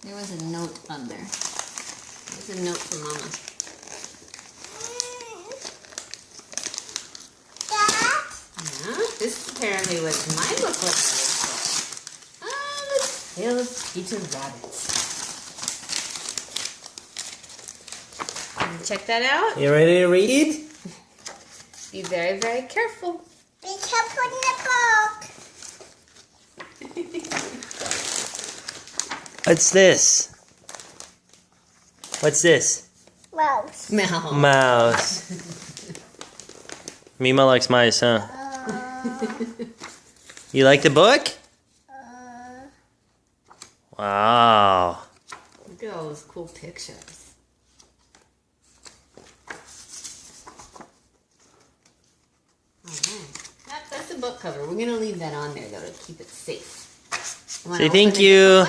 There was a note on there. There's a note from Mama. Yeah, this apparently was my booklet. The Tale of Peter Rabbit. Check that out. You ready to read? Be very, very careful. Be careful in the book. What's this? What's this? Mouse. Mouse. Mouse. Mima likes mice, huh? You like the book? Wow. Look at all those cool pictures. Alright. That's the book cover. We're going to leave that on there, though, to keep it safe. Say thank you.